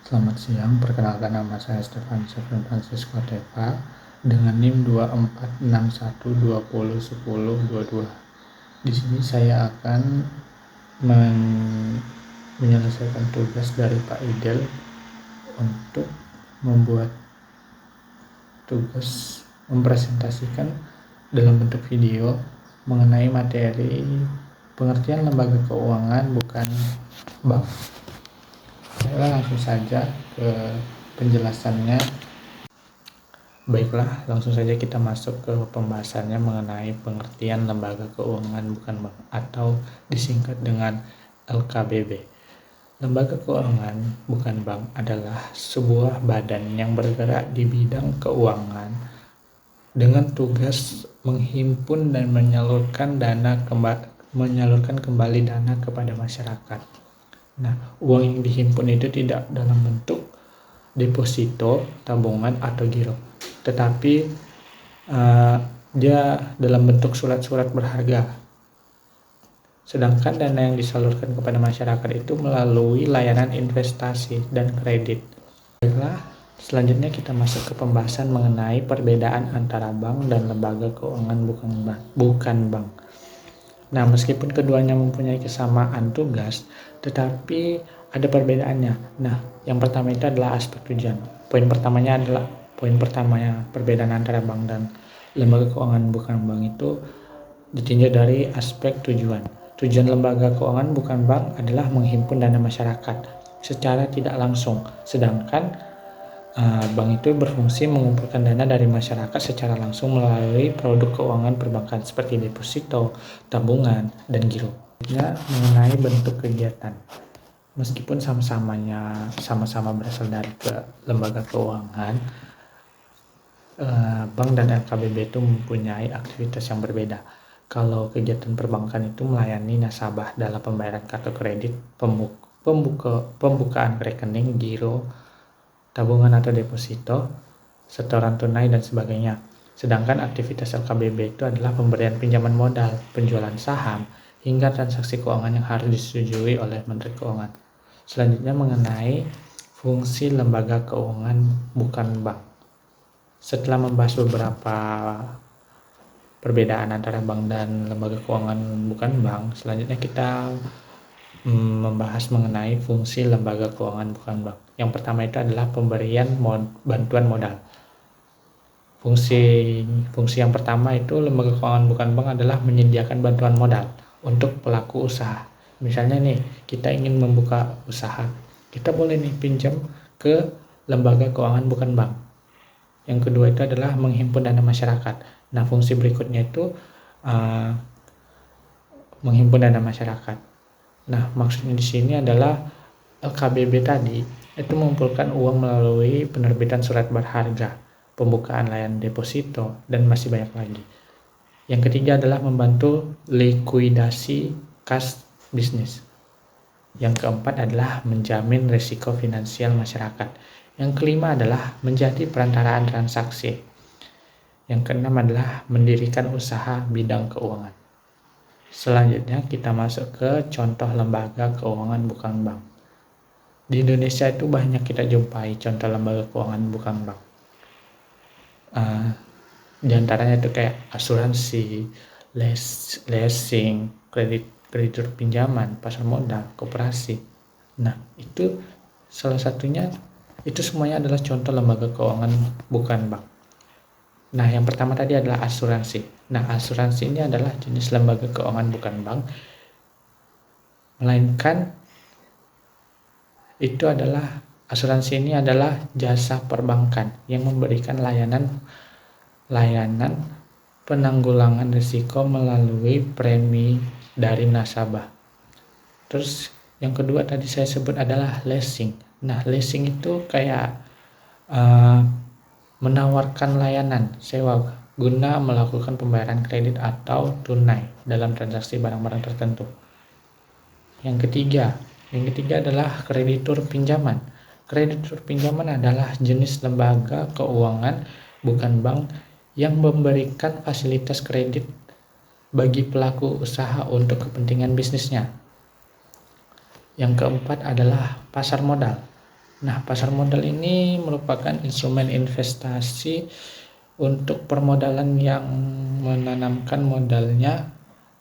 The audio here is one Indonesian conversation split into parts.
Selamat siang, perkenalkan nama saya Stefan Francisco Teva dengan NIM 2461201022. Di sini saya akan menyelesaikan tugas dari Pak Idel untuk membuat tugas mempresentasikan dalam bentuk video mengenai materi pengertian lembaga keuangan bukan bank. Saya langsung saja ke penjelasannya. Baiklah, langsung saja kita masuk ke pembahasannya mengenai pengertian lembaga keuangan bukan bank atau disingkat dengan LKBB. Lembaga keuangan bukan bank adalah sebuah badan yang bergerak di bidang keuangan dengan tugas menghimpun dan menyalurkan kembali dana kepada masyarakat. Nah, uang yang dihimpun itu tidak dalam bentuk deposito, tabungan, atau giro, tetapi dia dalam bentuk surat-surat berharga. Sedangkan dana yang disalurkan kepada masyarakat itu melalui layanan investasi dan kredit. Baiklah, selanjutnya kita masuk ke pembahasan mengenai perbedaan antara bank dan lembaga keuangan bukan bank. Nah, meskipun keduanya mempunyai kesamaan tugas, tetapi ada perbedaannya. Nah, yang pertama itu adalah aspek tujuan. Poin pertamanya perbedaan antara bank dan lembaga keuangan bukan bank itu ditinjau dari aspek tujuan. Tujuan lembaga keuangan bukan bank adalah menghimpun dana masyarakat secara tidak langsung, sedangkan bank itu berfungsi mengumpulkan dana dari masyarakat secara langsung melalui produk keuangan perbankan seperti deposito, tabungan, dan giro. Mengenai bentuk kegiatan, meskipun sama-sama berasal dari lembaga keuangan, bank dan LKBB itu mempunyai aktivitas yang berbeda. Kalau kegiatan perbankan itu melayani nasabah dalam pembayaran kartu kredit, pembukaan rekening, giro, tabungan atau deposito, setoran tunai, dan sebagainya. Sedangkan aktivitas LKBB itu adalah pemberian pinjaman modal, penjualan saham, hingga transaksi keuangan yang harus disetujui oleh Menteri Keuangan. Selanjutnya mengenai fungsi lembaga keuangan bukan bank. Setelah membahas beberapa perbedaan antara bank dan lembaga keuangan bukan bank, selanjutnya kita membahas mengenai fungsi lembaga keuangan bukan bank. Yang pertama itu adalah pemberian bantuan modal. Fungsi yang pertama itu lembaga keuangan bukan bank adalah menyediakan bantuan modal untuk pelaku usaha. Misalnya nih, kita ingin membuka usaha, kita boleh nih pinjam ke lembaga keuangan bukan bank. Yang kedua itu adalah menghimpun dana masyarakat. Nah, fungsi berikutnya itu menghimpun dana masyarakat. Nah, maksudnya di sini adalah LKBB tadi itu mengumpulkan uang melalui penerbitan surat berharga, pembukaan layanan deposito, dan masih banyak lagi. Yang ketiga adalah membantu likuidasi kas bisnis. Yang keempat adalah menjamin risiko finansial masyarakat. Yang kelima adalah menjadi perantaraan transaksi. Yang keenam adalah mendirikan usaha bidang keuangan. Selanjutnya kita masuk ke contoh lembaga keuangan bukan bank. Di Indonesia itu banyak kita jumpai contoh lembaga keuangan bukan bank. Di antaranya itu kayak asuransi, leasing, kreditur pinjaman, pasar modal, koperasi. Nah, itu salah satunya, itu semuanya adalah contoh lembaga keuangan bukan bank. Nah, yang pertama tadi adalah asuransi. Nah, asuransi ini adalah jenis lembaga keuangan bukan bank, melainkan asuransi ini adalah jasa perbankan yang memberikan layanan penanggulangan risiko melalui premi dari nasabah. Terus yang kedua tadi saya sebut adalah leasing. Nah, leasing itu kayak menawarkan layanan sewa guna melakukan pembayaran kredit atau tunai dalam transaksi barang-barang tertentu. Yang ketiga adalah kreditur pinjaman. Kreditur pinjaman adalah jenis lembaga keuangan bukan bank yang memberikan fasilitas kredit bagi pelaku usaha untuk kepentingan bisnisnya. Yang keempat adalah pasar modal. Nah, pasar modal ini merupakan instrumen investasi untuk permodalan yang menanamkan modalnya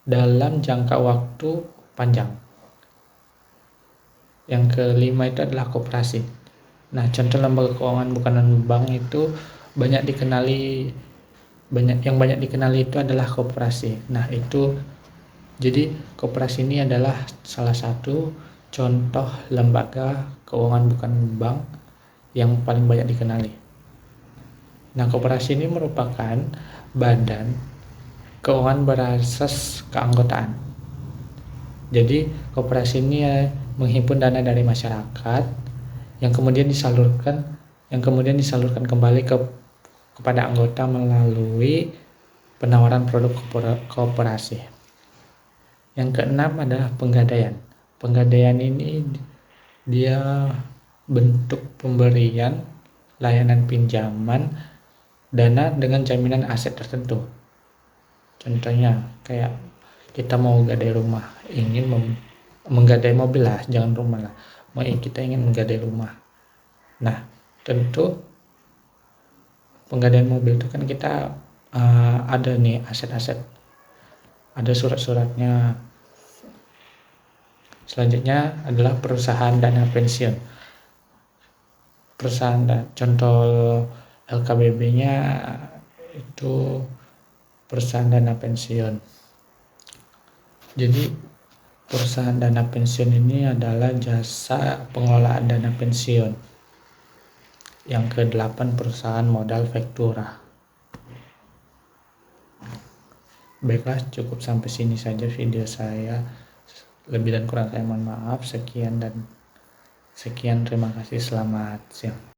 dalam jangka waktu panjang. Yang kelima itu adalah koperasi. Nah, contoh lembaga keuangan bukan bank itu banyak dikenali itu adalah koperasi. Nah, itu jadi koperasi ini adalah salah satu contoh lembaga keuangan bukan bank yang paling banyak dikenali. Nah, koperasi ini merupakan badan keuangan berasas keanggotaan. Jadi, koperasi ini menghimpun dana dari masyarakat yang kemudian disalurkan kembali kepada anggota melalui penawaran produk koperasi. Yang keenam adalah penggadaian. Penggadaian ini dia bentuk pemberian layanan pinjaman dana dengan jaminan aset tertentu. Contohnya kayak kita mau gadai rumah, ingin menggadai mobil lah, jangan rumah lah. Kita ingin menggadai rumah. Nah, tentu penggadaian mobil itu kan kita ada nih aset-aset, ada surat-suratnya. Selanjutnya adalah perusahaan dana pensiun. Contoh LKBB-nya itu perusahaan dana pensiun. Jadi perusahaan dana pensiun ini adalah jasa pengelolaan dana pensiun. Yang ke-8 perusahaan modal Vectura. Baiklah, cukup sampai sini saja video saya. Lebih dan kurang saya mohon maaf. Sekian, terima kasih, selamat siang.